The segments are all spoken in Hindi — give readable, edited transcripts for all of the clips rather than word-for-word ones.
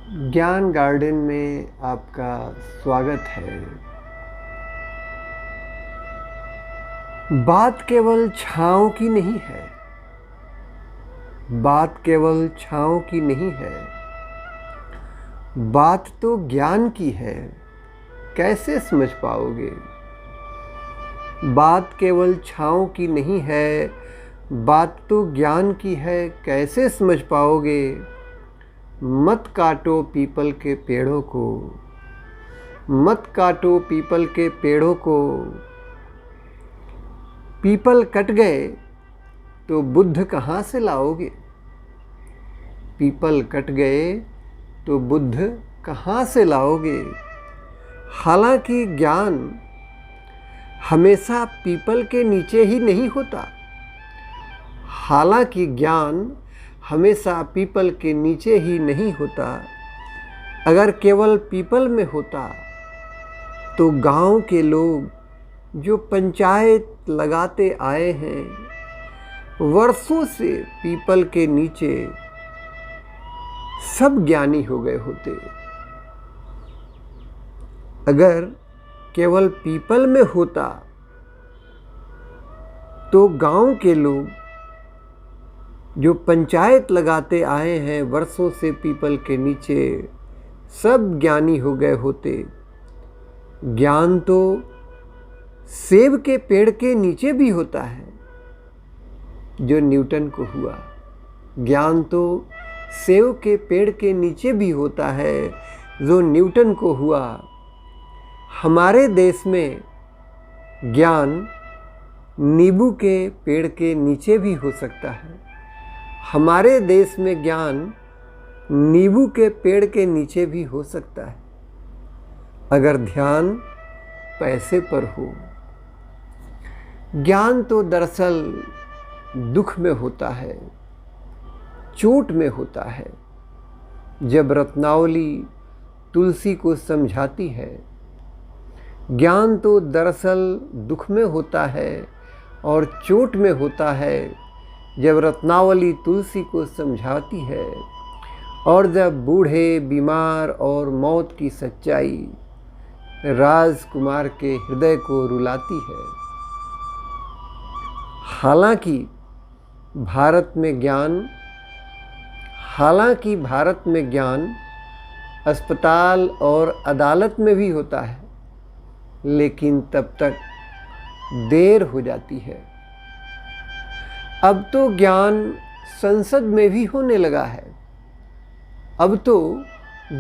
ज्ञान गार्डन में आपका स्वागत है। बात केवल छाँव की नहीं है, बात केवल छाँव की नहीं है, बात तो ज्ञान की है, कैसे समझ पाओगे। बात केवल छाँव की नहीं है, बात तो ज्ञान की है, कैसे समझ पाओगे। मत काटो पीपल के पेड़ों को, मत काटो पीपल के पेड़ों को। पीपल कट गए तो बुद्ध कहाँ से लाओगे। पीपल कट गए तो बुद्ध कहाँ से लाओगे। हालांकि ज्ञान हमेशा पीपल के नीचे ही नहीं होता, हालांकि ज्ञान हमेशा पीपल के नीचे ही नहीं होता। अगर केवल पीपल में होता तो गांव के लोग जो पंचायत लगाते आए हैं, वर्षों से पीपल के नीचे सब ज्ञानी हो गए होते। अगर केवल पीपल में होता तो गांव के लोग जो पंचायत लगाते आए हैं वर्षों से पीपल के नीचे, सब ज्ञानी हो गए होते। ज्ञान तो सेब के पेड़ के नीचे भी होता है, जो न्यूटन को हुआ। ज्ञान तो सेब के पेड़ के नीचे भी होता है, जो न्यूटन को हुआ। हमारे देश में ज्ञान नींबू के पेड़ के नीचे भी हो सकता है। हमारे देश में ज्ञान नींबू के पेड़ के नीचे भी हो सकता है, अगर ध्यान पैसे पर हो। ज्ञान तो दरअसल दुख में होता है, चोट में होता है। जब रत्नावली तुलसी को समझाती है, ज्ञान तो दरअसल दुख में होता है और चोट में होता है। जब रत्नावली तुलसी को समझाती है और जब बूढ़े, बीमार और मौत की सच्चाई राजकुमार के हृदय को रुलाती है। हालांकि भारत में ज्ञान अस्पताल और अदालत में भी होता है, लेकिन तब तक देर हो जाती है। अब तो ज्ञान संसद में भी होने लगा है, अब तो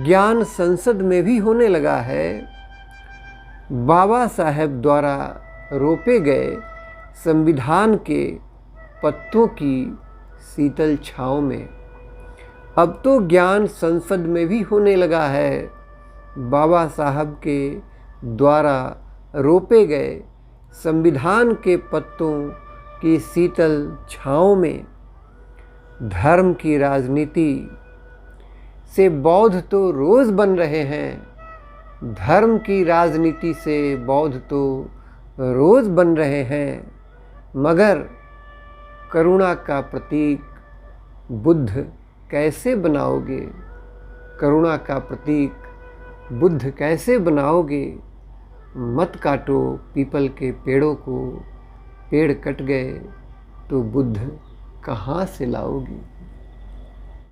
ज्ञान संसद में भी होने लगा है। बाबा साहेब द्वारा रोपे गए संविधान के पत्तों की शीतल छाँव में अब तो ज्ञान संसद में भी होने लगा है। बाबा साहब के द्वारा रोपे गए संविधान के पत्तों की शीतल छाँव में धर्म की राजनीति से बौद्ध तो रोज़ बन रहे हैं, धर्म की राजनीति से बौद्ध तो रोज़ बन रहे हैं, मगर करुणा का प्रतीक बुद्ध कैसे बनाओगे। करुणा का प्रतीक बुद्ध कैसे बनाओगे। मत काटो पीपल के पेड़ों को, पेड़ कट गए तो बुद्ध कहाँ से लाओगे।